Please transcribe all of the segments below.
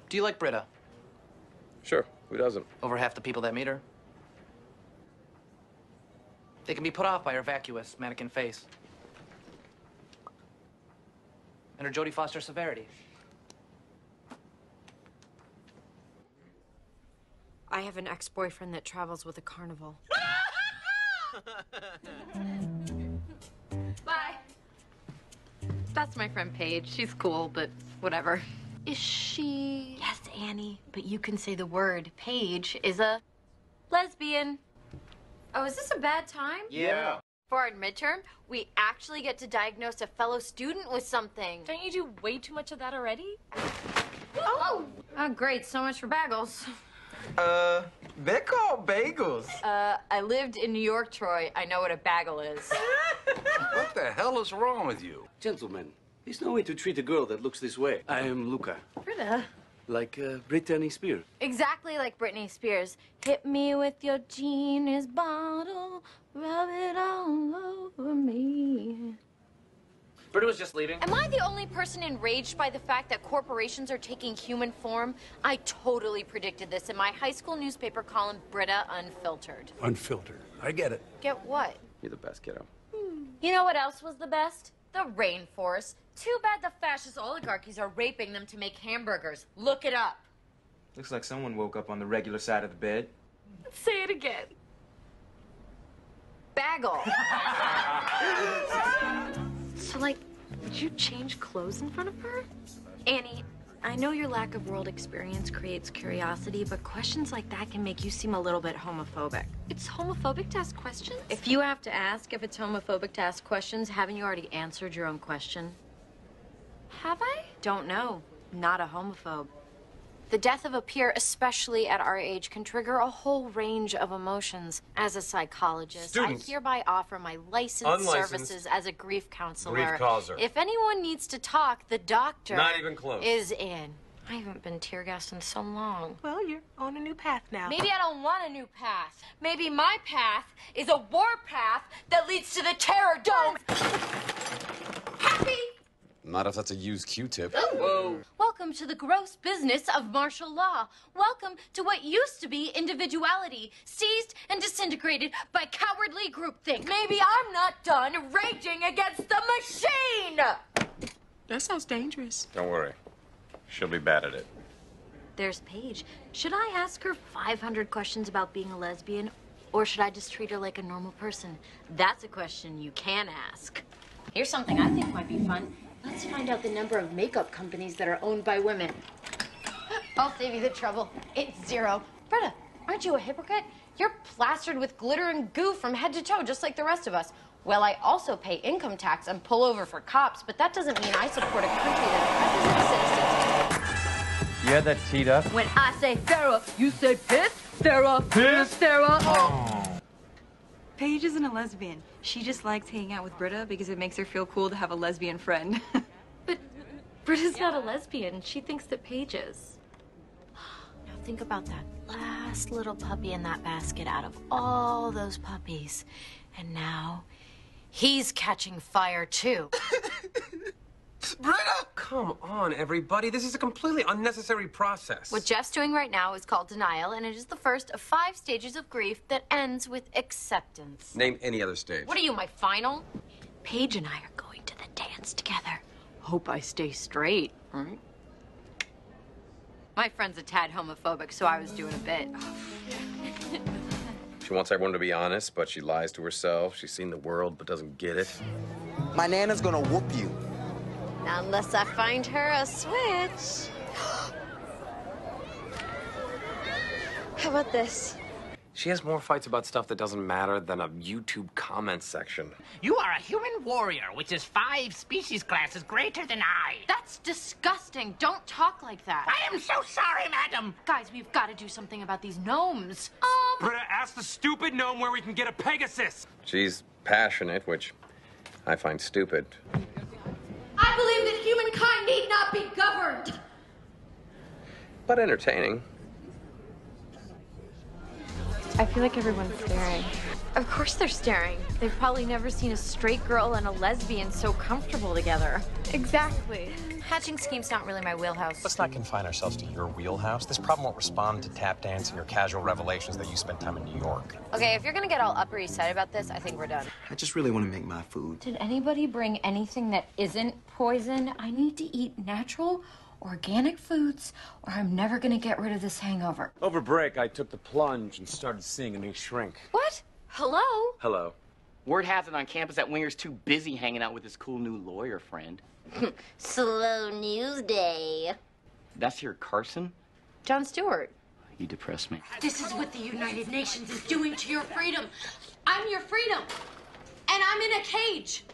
Do you like Britta? Sure, who doesn't? Over half the people that meet her. They can be put off by her vacuous, mannequin face. And her Jodie Foster severity. I have an ex-boyfriend that travels with a carnival. Bye. That's my friend Paige. She's cool, but whatever. Is she? Yes, Annie. But you can say the word. Paige is a lesbian. Oh, is this a bad time? Yeah. For our midterm, we actually get to diagnose a fellow student with something. Don't you do way too much of that already? Oh, great. So much for bagels. They're called bagels. I lived in New York, Troy. I know what a bagel is. What the hell is wrong with you? Gentlemen, there's no way to treat a girl that looks this way. I am Luca. Britta. Like Brittany Spears. Exactly like Britney Spears. Hit me with your genius bottle, rub it all over me. Britta was just leaving. Am I the only person enraged by the fact that corporations are taking human form? I totally predicted this in my high school newspaper column, Britta Unfiltered. Unfiltered. I get it. Get what? You're the best, kiddo. You know what else was the best? The rainforest. Too bad the fascist oligarchies are raping them to make hamburgers. Look it up. Looks like someone woke up on the regular side of the bed. Say it again. Bagel. So, like, would you change clothes in front of her? Annie, I know your lack of world experience creates curiosity, but questions like that can make you seem a little bit homophobic. It's homophobic to ask questions? If you have to ask if it's homophobic to ask questions, haven't you already answered your own question? Have I? Don't know. Not a homophobe. The death of a peer, especially at our age, can trigger a whole range of emotions. As a psychologist, Students. I hereby offer my licensed services as a grief counselor. Grief causer. If anyone needs to talk, the doctor Not even close. is in. I haven't been tear gassed in so long. Well, you're on a new path now. Maybe I don't want a new path. Maybe my path is a war path that leads to the terror dome. Happy? Not if that's a used Q-tip. Whoa. Welcome to the gross business of martial law. Welcome to what used to be individuality, seized and disintegrated by cowardly groupthink. Maybe I'm not done raging against the machine. That sounds dangerous. Don't worry. She'll be bad at it. There's Paige. Should I ask her 500 questions about being a lesbian, or should I just treat her like a normal person? That's a question you can ask. Here's something I think might be fun. Let's find out the number of makeup companies that are owned by women. I'll save you the trouble. It's 0. Britta, aren't you a hypocrite? You're plastered with glitter and goo from head to toe, just like the rest of us. Well, I also pay income tax and pull over for cops, but that doesn't mean I support a country that oppresses its citizens. You had that teed up? When I say Farrah, you say piss? Farrah, piss, Farrah. Oh. Paige isn't a lesbian. She just likes hanging out with Britta because it makes her feel cool to have a lesbian friend. But Britta's not a lesbian. She thinks that Paige is. Now think about that last little puppy in that basket out of all those puppies. And now he's catching fire too. Britta! Come on, everybody. This is a completely unnecessary process. What Jeff's doing right now is called denial, and it is the first of 5 stages of grief that ends with acceptance. Name any other stage. What are you, my final? Paige and I are going to the dance together. Hope I stay straight, right? My friend's a tad homophobic, so I was doing a bit. She wants everyone to be honest, but she lies to herself. She's seen the world, but doesn't get it. My Nana's gonna whoop you. Unless I find her a switch. How about this? She has more fights about stuff that doesn't matter than a YouTube comment section. You are a human warrior, which is 5 species classes greater than I. That's disgusting. Don't talk like that. I am so sorry, madam. Guys, we've got to do something about these gnomes. Britta, ask the stupid gnome where we can get a Pegasus. She's passionate, which I find stupid. I believe that humankind need not be governed. But entertaining. I feel like everyone's staring. Of course they're staring. They've probably never seen a straight girl and a lesbian so comfortable together. Exactly. Hatching scheme's not really my wheelhouse. Let's not confine ourselves to your wheelhouse. This problem won't respond to tap dancing or casual revelations that you spent time in New York. Okay, if you're gonna get all Upper East Side about this, I think we're done. I just really want to make my food. Did anybody bring anything that isn't poison? I need to eat natural, organic foods, or I'm never gonna get rid of this hangover. Over break, I took the plunge and started seeing a new shrink. What? Hello? Hello. Word has it on campus that Winger's too busy hanging out with his cool new lawyer friend. Slow news day. That's your Carson? Jon Stewart. You depress me. This is what the United Nations is doing to your freedom. I'm your freedom. And I'm in a cage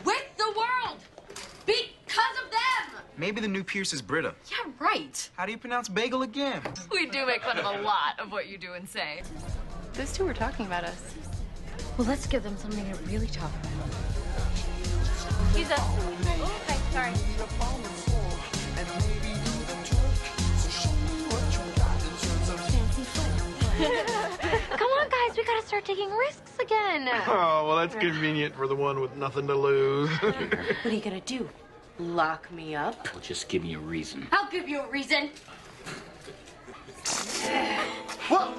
with the world because of them. Maybe the new Pierce is Britta. Yeah, right. How do you pronounce bagel again? We do make fun of a lot of what you do and say. Those two were talking about us. Well, let's give them something to really talk about. Excuse us. Oh, okay, sorry. Come on, guys, we gotta start taking risks again. Oh, well, that's convenient for the one with nothing to lose. What are you gonna do? Lock me up? Well, just give me a reason. I'll give you a reason. Whoa!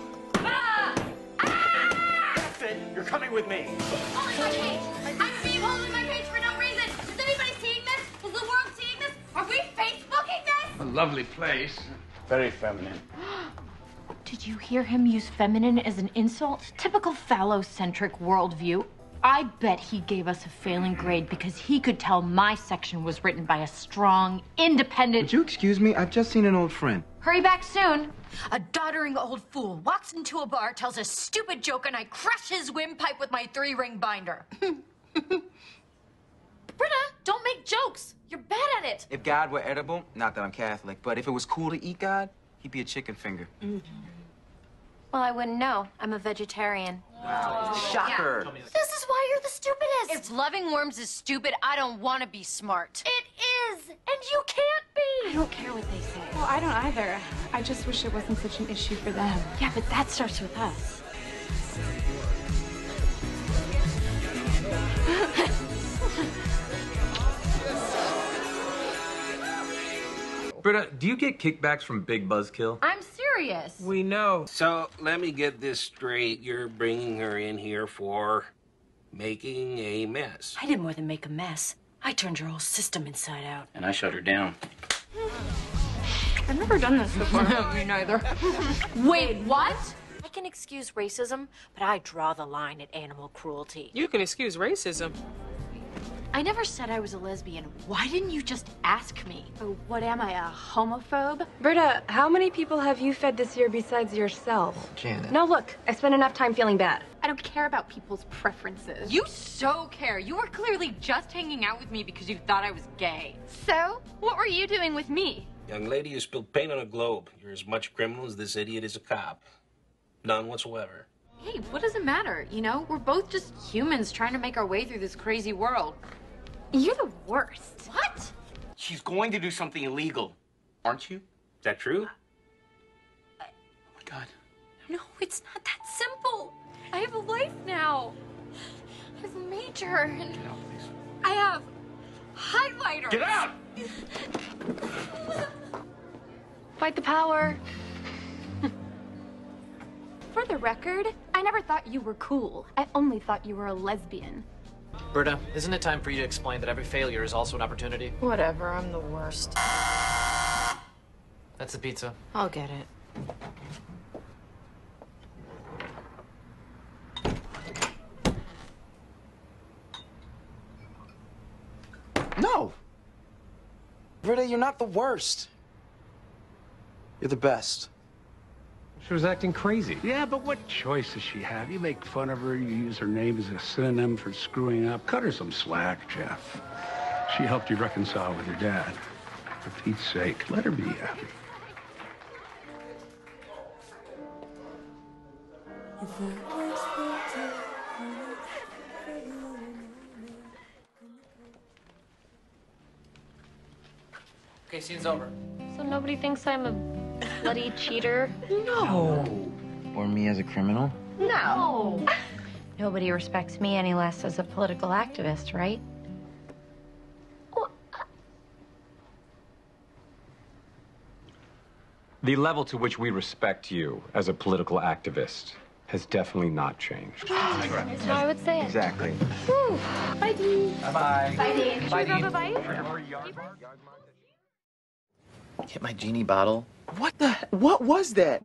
That's it. You're coming with me. Holding my cage. I'm being holding my cage for no reason. Is anybody seeing this? Is the world seeing this? Are we Facebooking this? A lovely place. Very feminine. Did you hear him use feminine as an insult? Typical phallocentric worldview. I bet he gave us a failing grade because he could tell my section was written by a strong, independent... Would you excuse me? I've just seen an old friend. Hurry back soon. A doddering old fool walks into a bar, tells a stupid joke, and I crush his windpipe with my 3-ring binder. Britta, don't make jokes. You're bad at it. If God were edible, not that I'm Catholic, but if it was cool to eat God, he'd be a chicken finger. Well, I wouldn't know. I'm a vegetarian. Shocker. Yeah. This is why you're the stupidest. If loving worms is stupid, I don't want to be smart. It is, and you can't be. I don't care what they say. Well, I don't either. I just wish it wasn't such an issue for them. Yeah, but that starts with us. Britta, do you get kickbacks from Big Buzzkill? I'm serious. We know. So, let me get this straight. You're bringing her in here for making a mess. I did more than make a mess. I turned your whole system inside out. And I shut her down. I've never done this before. Me neither. Wait, what? I can excuse racism, but I draw the line at animal cruelty. You can excuse racism. I never said I was a lesbian. Why didn't you just ask me? Oh, what am I, a homophobe? Britta, how many people have you fed this year besides yourself? Janet. Now look, I spent enough time feeling bad. I don't care about people's preferences. You so care. You were clearly just hanging out with me because you thought I was gay. So, what were you doing with me? Young lady, you spilled paint on a globe. You're as much criminal as this idiot is a cop. None whatsoever. Hey, what does it matter? You know, we're both just humans trying to make our way through this crazy world. You're the worst. What? She's going to do something illegal, aren't you? Is that true? Oh my God. No, it's not that simple. I have a life now. I have a major, and Get out, please. I have highlighters. Get out! Fight the power. For the record, I never thought you were cool. I only thought you were a lesbian. Britta, isn't it time for you to explain that every failure is also an opportunity? Whatever, I'm the worst. That's the pizza. I'll get it. No. Britta, you're not the worst. You're the best. She was acting crazy. Yeah, but what choice does she have? You make fun of her, you use her name as a synonym for screwing up. Cut her some slack, Jeff. She helped you reconcile with your dad. For Pete's sake, let her be happy. Okay, scene's over. So nobody thinks I'm a bloody cheater? No. Or me as a criminal. No. Nobody respects me any less as a political activist, right? The level to which we respect you as a political activist has definitely not changed. That's how I would say it. Exactly. Whew. Bye, Dean. Bye-bye. Bye, Dean. Should we grab a bite? Hit my genie bottle. What was that?